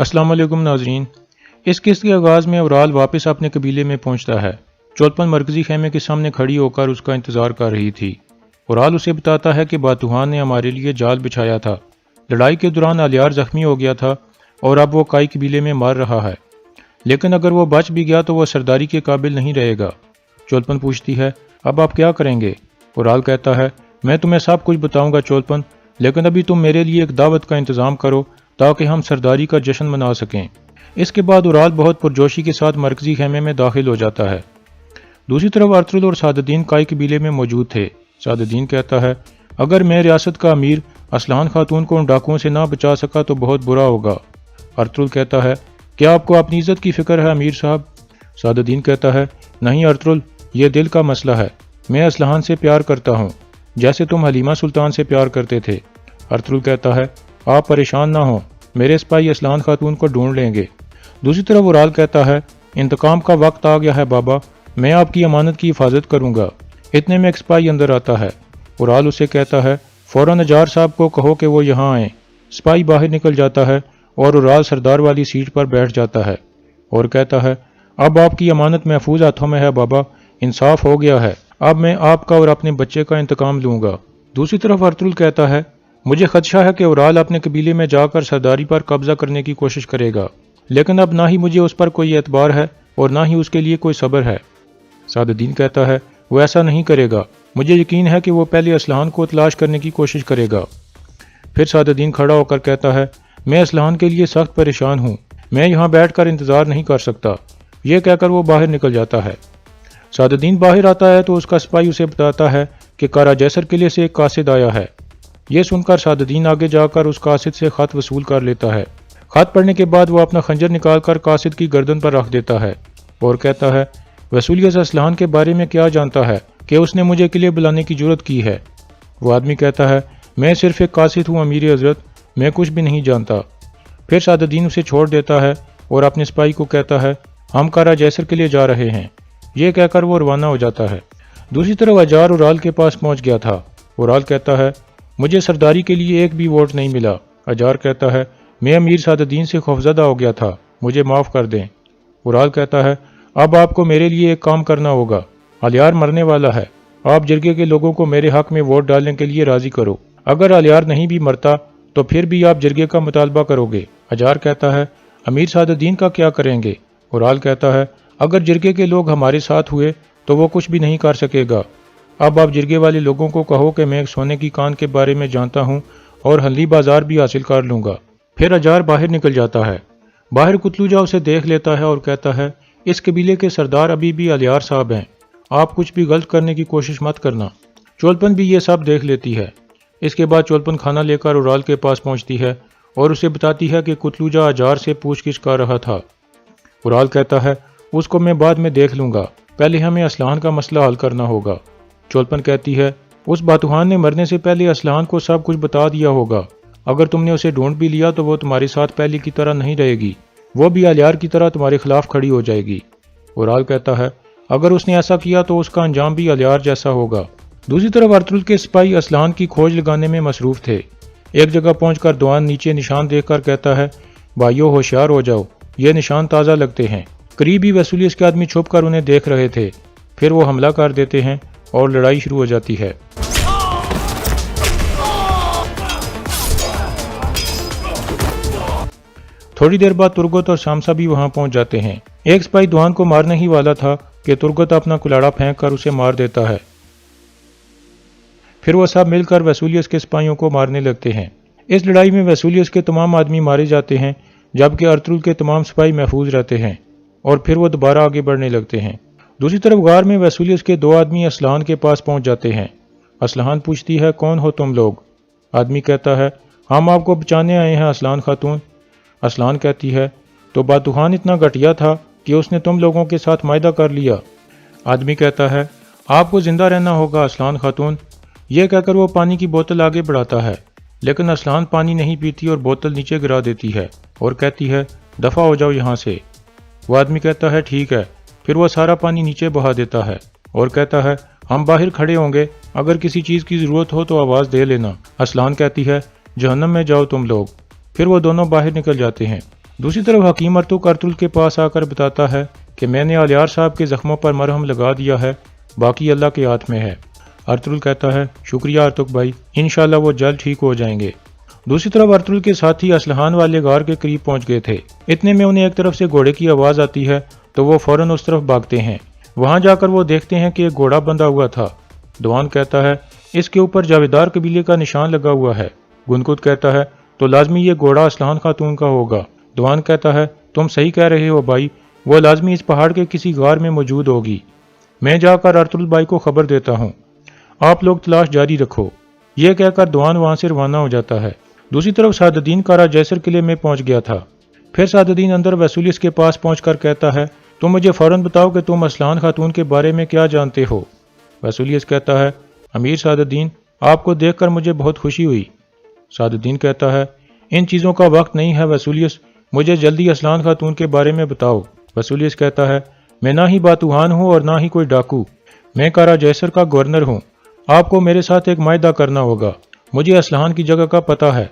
अस्सलाम वालेकुम नाजरीन। इस किस्त के आगाज़ में अवराल वापस अपने कबीले में पहुंचता है। चोलपन मरकजी खेमे के सामने खड़ी होकर उसका इंतज़ार कर रही थी। अवराल उसे बताता है कि बातूहान ने हमारे लिए जाल बिछाया था। लड़ाई के दौरान अलियार जख्मी हो गया था और अब वो काई कबीले में मार रहा है, लेकिन अगर वो बच भी गया तो वह सरदारी के काबिल नहीं रहेगा। चोलपन पूछती है, अब आप क्या करेंगे? अवराल कहता है, मैं तुम्हें सब कुछ बताऊंगा चोलपन, लेकिन अभी तुम मेरे लिए एक दावत का इंतज़ाम करो ताकि हम सरदारी का जश्न मना सकें। इसके बाद अवराल बहुत पुरजोशी के साथ मरकजी खेमे में दाखिल हो जाता है। दूसरी तरफ अर्तुल और सादुद्दीन काई कबीले में मौजूद थे। सादुद्दीन कहता है, अगर मैं रियासत का अमीर असलान खातून को उन डाकुओं से ना बचा सका तो बहुत बुरा होगा। अर्तुल कहता है, क्या आपको अपनी इज्जत की फिक्र है अमीर साहब? सादुद्दीन कहता है, नहीं अर्तुल, ये दिल का मसला है। मैं असलान से प्यार करता हूँ जैसे तुम हलीमा सुल्तान से प्यार करते थे। अर्तुल कहता है, आप परेशान ना हो, मेरे सिपाही असलान खातून को ढूंढ लेंगे। दूसरी तरफ अवराल कहता है, इंतकाम का वक्त आ गया है बाबा, मैं आपकी अमानत की हिफाजत करूंगा। इतने में एक सिपाही अंदर आता है। अवराल उसे कहता है, फौरन अजार साहब को कहो कि वो यहाँ आए। सिपाही बाहर निकल जाता है और अवराल सरदार वाली सीट पर बैठ जाता है और कहता है, अब आपकी अमानत महफूज हाथों में है बाबा, इंसाफ हो गया है, अब मैं आपका और अपने बच्चे का इंतकाम लूंगा। दूसरी तरफ अर्तुल कहता है, मुझे खदशा है कि अवराल अपने कबीले में जाकर सरदारी पर कब्जा करने की कोशिश करेगा, लेकिन अब ना ही मुझे उस पर कोई एतबार है और ना ही उसके लिए कोई सब्र है। सादुद्दीन कहता है, वो ऐसा नहीं करेगा, मुझे यकीन है कि वो पहले असलान को तलाश करने की कोशिश करेगा। फिर सादुद्दीन खड़ा होकर कहता है, मैं असलान के लिए सख्त परेशान हूँ, मैं यहाँ बैठकर इंतजार नहीं कर सकता। यह कहकर वो बाहर निकल जाता है। सादुद्दीन बाहर आता है तो उसका सिपाही उसे बताता है कि कारा जैसर किले से एक कासिद आया है। यह सुनकर सादुद्दीन आगे जाकर उस कासिद से खत वसूल कर लेता है। खत पढ़ने के बाद वो अपना खंजर निकालकर कासिद की गर्दन पर रख देता है और कहता है, वसूलियत असलान के बारे में क्या जानता है कि उसने मुझे किले बुलाने की जरूरत की है? वो आदमी कहता है, मैं सिर्फ एक कासिद हूँ अमीर हजरत, मैं कुछ भी नहीं जानता। फिर सादुद्दीन उसे छोड़ देता है और अपने सिपाही को कहता है, हम कारा जैसर के लिए जा रहे हैं। ये कहकर वो रवाना हो जाता है। दूसरी तरफ अजार अवराल के पास पहुंच गया था। अवराल कहता है, मुझे सरदारी के लिए एक भी वोट नहीं मिला। अजार कहता है, मैं अमीर सादुद्दीन से खौफजदा हो गया था, मुझे माफ़ कर दें। अवराल कहता है, अब आपको मेरे लिए एक काम करना होगा, अलियार मरने वाला है, आप जिरगे के लोगों को मेरे हक में वोट डालने के लिए राजी करो। अगर अलियार नहीं भी मरता तो फिर भी आप जिरगे का मुतालबा करोगे। अजार कहता है, अमीर सादुद्दीन का क्या करेंगे? अवराल कहता है, अगर जिरगे के लोग हमारे साथ हुए तो वो कुछ भी नहीं कर सकेगा। अब आप जिरगे वाले लोगों को कहो कि मैं सोने की कान के बारे में जानता हूँ और हल्ली बाजार भी हासिल कर लूँगा। फिर अजार बाहर निकल जाता है। बाहर कुतलूजा उसे देख लेता है और कहता है, इस कबीले के सरदार अभी भी अलियार साहब हैं, आप कुछ भी गलत करने की कोशिश मत करना। चोलपन भी ये सब देख लेती है। इसके बाद चोलपन खाना लेकर अवराल के पास पहुंचती है और उसे बताती है कि कुतलूजा अजार से पूछगिछ कर रहा था। अवराल कहता है, उसको मैं बाद में देख लूंगा, पहले हमें असलान का मसला हल करना होगा। चोलपन कहती है, उस बातूहान ने मरने से पहले असलान को सब कुछ बता दिया होगा, अगर तुमने उसे ढूंढ भी लिया तो वो तुम्हारे साथ पहले की तरह नहीं रहेगी, वो भी अलियार की तरह तुम्हारे खिलाफ खड़ी हो जाएगी। अवराल कहता है, अगर उसने ऐसा किया तो उसका अंजाम भी अलियार जैसा होगा। दूसरी तरफ अर्तुल के सिपाही असलान की खोज लगाने में मसरूफ थे। एक जगह पहुंचकर दौआन नीचे निशान देखकर कहता है, भाइयों होशियार हो जाओ, ये निशान ताज़ा लगते हैं। करीब ही वसूलियत के आदमी छुप कर उन्हें देख रहे थे। फिर वो हमला कर देते हैं और लड़ाई शुरू हो जाती है। थोड़ी देर बाद तुर्गत और शामसा भी वहां पहुंच जाते हैं। एक सिपाही दुआन को मारने ही वाला था कि तुर्गत अपना कुलाड़ा फेंक कर उसे मार देता है। फिर वो सब मिलकर वसूलियत के सिपाहियों को मारने लगते हैं। इस लड़ाई में वसूलियत के तमाम आदमी मारे जाते हैं, जबकि अर्तुल के तमाम सिपाही महफूज रहते हैं और फिर वो दोबारा आगे बढ़ने लगते हैं। दूसरी तरफ गार में वसूलियत के दो आदमी असलान के पास पहुंच जाते हैं। असलान पूछती है, कौन हो तुम लोग? आदमी कहता है, हम आपको बचाने आए हैं असलान खातून। असलान कहती है, तो बातूहान इतना घटिया था कि उसने तुम लोगों के साथ मायदा कर लिया। आदमी कहता है, आपको जिंदा रहना होगा असलान खातून। यह कहकर वो पानी की बोतल आगे बढ़ाता है, लेकिन असलान पानी नहीं पीती और बोतल नीचे गिरा देती है और कहती है, दफ़ा हो जाओ यहाँ से। वो आदमी कहता है, ठीक है। फिर वो सारा पानी नीचे बहा देता है और कहता है, हम बाहर खड़े होंगे, अगर किसी चीज़ की ज़रूरत हो तो आवाज़ दे लेना। असलान कहती है, जहन्नम में जाओ तुम लोग। फिर वो दोनों बाहर निकल जाते हैं। दूसरी तरफ हकीम अर्तुक अर्तुल के पास आकर बताता है कि मैंने आलियार साहब के जख्मों पर मरहम लगा दिया है, बाकी अल्लाह के हाथ में है। अर्तुल कहता है शुक्रिया अर्तुक भाई, इंशाल्लाह वो जल्द ठीक हो जाएंगे। दूसरी तरफ अर्तुल के साथी असलहान वाले गार के करीब पहुंच गए थे। इतने में उन्हें एक तरफ से घोड़े की आवाज़ आती है तो वो फौरन उस तरफ भागते हैं। वहां जाकर वो देखते हैं कि एक घोड़ा बंधा हुआ था। दवान कहता है इसके ऊपर जावेदार कबीले का निशान लगा हुआ है। गुनकुत कहता है तो लाजमी ये घोड़ा असलहान खातून का होगा। दवान कहता है तुम सही कह रहे हो भाई, वो लाजमी इस पहाड़ के किसी गार में मौजूद होगी। मैं जाकर अर्तुल भाई को खबर देता हूँ, आप लोग तलाश जारी रखो। ये कहकर दवान वहां से रवाना हो जाता है। दूसरी तरफ सादुद्दीन कारा जैसर किले में पहुंच गया था। फिर सादुद्दीन अंदर वसूलियस के पास पहुंचकर कहता है तुम मुझे फौरन बताओ कि तुम असलहान खातून के बारे में क्या जानते हो। वसूलियस कहता है अमीर सादुद्दीन, आपको देखकर मुझे बहुत खुशी हुई। सादुद्दीन कहता है इन चीज़ों का वक्त नहीं है वसूलियस, मुझे जल्दी असलहान खातून के बारे में बताओ। वसूलियस कहता है मैं ना ही बातूहान हूँ और ना ही कोई डाकू, मैं कारा जैसर का गवर्नर हूँ। आपको मेरे साथ एक मायदा करना होगा, मुझे असलहान की जगह का पता है।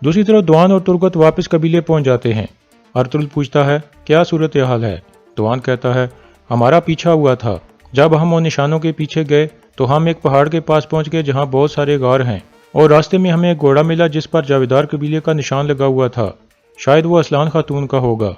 दूसरी तरफ दवान और तुर्गत वापस कबीले पहुंच जाते हैं। अर्तुल पूछता है क्या सूरत हाल है। दवान कहता है हमारा पीछा हुआ था, जब हम उन निशानों के पीछे गए तो हम एक पहाड़ के पास पहुंच गए जहां बहुत सारे गार हैं, और रास्ते में हमें एक घोड़ा मिला जिस पर जावेदार कबीले का निशान लगा हुआ था, शायद वो असलहान खातून का होगा।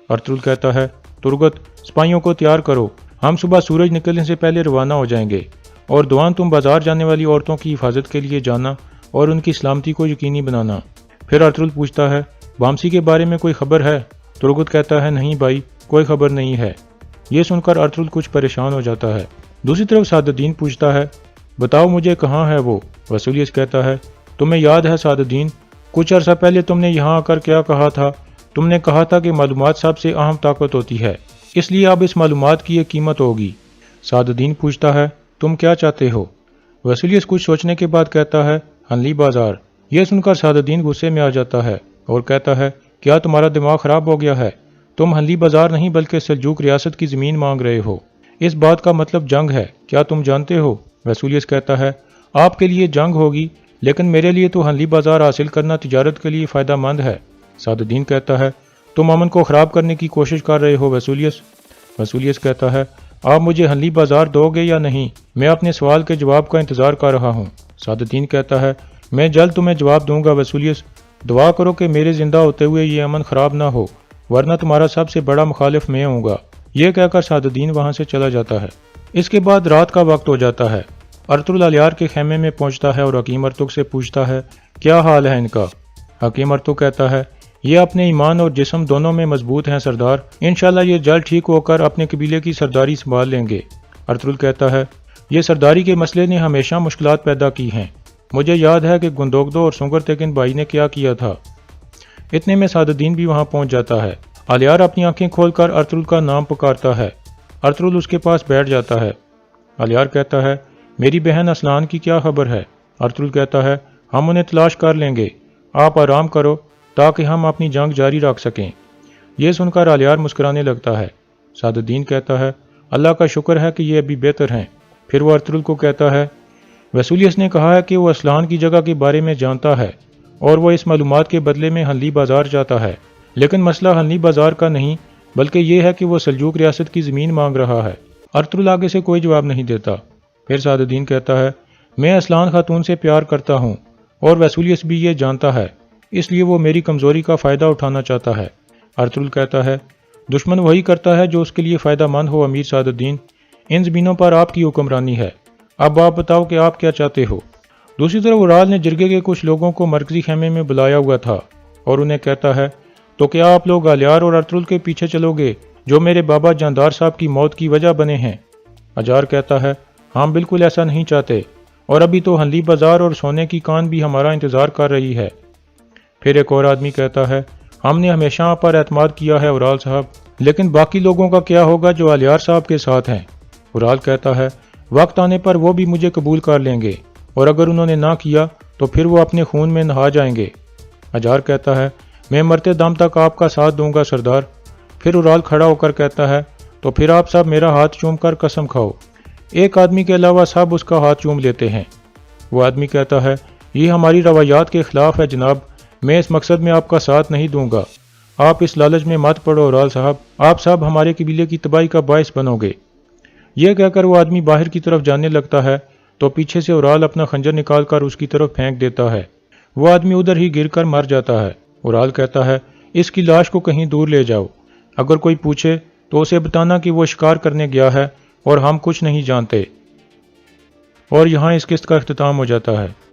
अर्तुल कहता है तुर्गत सिपाहियों को तैयार करो, हम सुबह सूरज निकलने से पहले रवाना हो जाएंगे। और दवान तुम बाजार जाने वाली औरतों की हिफाजत के लिए जाना और उनकी सलामती को यकीनी बनाना। फिर अर्तुल पूछता है वामसी के बारे में कोई खबर है। तुर्गत कहता है नहीं भाई, कोई खबर नहीं है। ये सुनकर अर्तुल कुछ परेशान हो जाता है। दूसरी तरफ सादुद्दीन पूछता है बताओ मुझे कहाँ है वो। वसूलियस कहता है तुम्हें याद है सादुद्दीन, कुछ अर्सा पहले तुमने यहाँ आकर क्या कहा था। तुमने कहा था कि मालूमात सबसे अहम ताकत होती है, इसलिए अब इस मालूमात की एक कीमत होगी। सादुद्दीन पूछता है तुम क्या चाहते हो। वसूलियस कुछ सोचने के बाद कहता है हनली बाजार। यह सुनकर सादुद्दीन गुस्से में आ जाता है और कहता है क्या तुम्हारा दिमाग खराब हो गया है, तुम हनली बाजार नहीं बल्कि सल्जूक रियासत की ज़मीन मांग रहे हो। इस बात का मतलब जंग है, क्या तुम जानते हो। वसूलियस कहता है आपके लिए जंग होगी, लेकिन मेरे लिए तो हनली बाजार हासिल करना तिजारत के लिए फ़ायदा मंद है। सादुद्दीन कहता है तुम अमन को ख़राब करने की कोशिश कर रहे हो वसूलियस। वसूलियस कहता है आप मुझे हनली बाजार दोगे या नहीं, मैं अपने सवाल के जवाब का इंतज़ार कर रहा हूँ। सादुद्दीन कहता है मैं जल्द तुम्हें जवाब दूंगा वसूलियस, दुआ करो कि मेरे जिंदा होते हुए ये अमन ख़राब ना हो, वरना तुम्हारा सबसे बड़ा मुखालिफ मैं होऊंगा। यह कहकर सादुद्दीन वहां से चला जाता है। इसके बाद रात का वक्त हो जाता है। अर्तुल अलियार के खेमे में पहुंचता है और हकीम अर्तुक से पूछता है क्या हाल है इनका। हकीम अर्तुक कहता है ये अपने ईमान और जिस्म दोनों में मजबूत हैं सरदार, इंशाल्लाह ये जल्द ठीक होकर अपने कबीले की सरदारी संभाल लेंगे। अर्तुल कहता है ये सरदारी के मसले ने हमेशा मुश्किलात पैदा की हैं, मुझे याद है कि गुंदोगदो और सुंगर तेकिन भाई ने क्या किया था। इतने में सादुद्दीन भी वहां पहुंच जाता है। अलियार अपनी आंखें खोलकर अर्तुल का नाम पुकारता है। अर्तुल उसके पास बैठ जाता है। अलियार कहता है मेरी बहन असलान की क्या खबर है। अर्तुल कहता है हम उन्हें तलाश कर लेंगे, आप आराम करो ताकि हम अपनी जंग जारी रख सकें। यह सुनकर अलियार मुस्कुराने लगता है। सादुद्दीन कहता है अल्लाह का शुक्र है कि ये अभी बेहतर हैं। फिर वो अर्तुल को कहता है वसूलियस ने कहा है कि वो असलान की जगह के बारे में जानता है और वो इस मालूमात के बदले में हनली बाजार जाता है, लेकिन मसला हनली बाजार का नहीं बल्कि ये है कि वो सल्जूक रियासत की ज़मीन मांग रहा है। अर्तुल आगे से कोई जवाब नहीं देता। फिर सादुद्दीन कहता है मैं असलान खातून से प्यार करता हूँ और वसूलियस भी ये जानता है, इसलिए वो मेरी कमज़ोरी का फ़ायदा उठाना चाहता है। अर्तुल कहता है दुश्मन वही करता है जो उसके लिए फ़ायदा मंद हो अमीर सादुद्दीन, इन ज़मीनों पर आपकी हुक्मरानी है, अब आप बताओ कि आप क्या चाहते हो। दूसरी तरफ उराल ने जिरगे के कुछ लोगों को मरकजी खेमे में बुलाया हुआ था और उन्हें कहता है तो क्या आप लोग अलियार और अर्तुल के पीछे चलोगे जो मेरे बाबा जानदार साहब की मौत की वजह बने हैं। अजार कहता है हम बिल्कुल ऐसा नहीं चाहते, और अभी तो हनली बाजार और सोने की कान भी हमारा इंतज़ार कर रही है। फिर एक और आदमी कहता है हमने हमेशा आप पर एतमाद किया है उराल साहब, लेकिन बाकी लोगों का क्या होगा जो अलियार साहब के साथ हैं। उराल कहता है वक्त आने पर वो भी मुझे कबूल कर लेंगे, और अगर उन्होंने ना किया तो फिर वो अपने खून में नहा जाएंगे। अजार कहता है मैं मरते दम तक आपका साथ दूंगा सरदार। फिर उराल खड़ा होकर कहता है तो फिर आप सब मेरा हाथ चूम कर कसम खाओ। एक आदमी के अलावा सब उसका हाथ चूम लेते हैं। वो आदमी कहता है ये हमारी रवायात के खिलाफ है जनाब, मैं इस मकसद में आपका साथ नहीं दूंगा। آپ اس لالچ میں مت پڑو اورال صاحب، آپ صاحب ہمارے قبیلے کی تباہی کا باعث بنو گے۔ یہ کہہ کر وہ آدمی باہر کی طرف جانے لگتا ہے تو پیچھے سے اورال اپنا خنجر نکال کر اس کی طرف پھینک دیتا ہے۔ وہ آدمی ادھر ہی گر کر مر جاتا ہے۔ اورال کہتا ہے، اس کی لاش کو کہیں دور لے جاؤ، اگر کوئی پوچھے تو اسے بتانا کہ وہ شکار کرنے گیا ہے اور ہم کچھ نہیں جانتے۔ اور یہاں اس قسط کا اختتام ہو جاتا ہے۔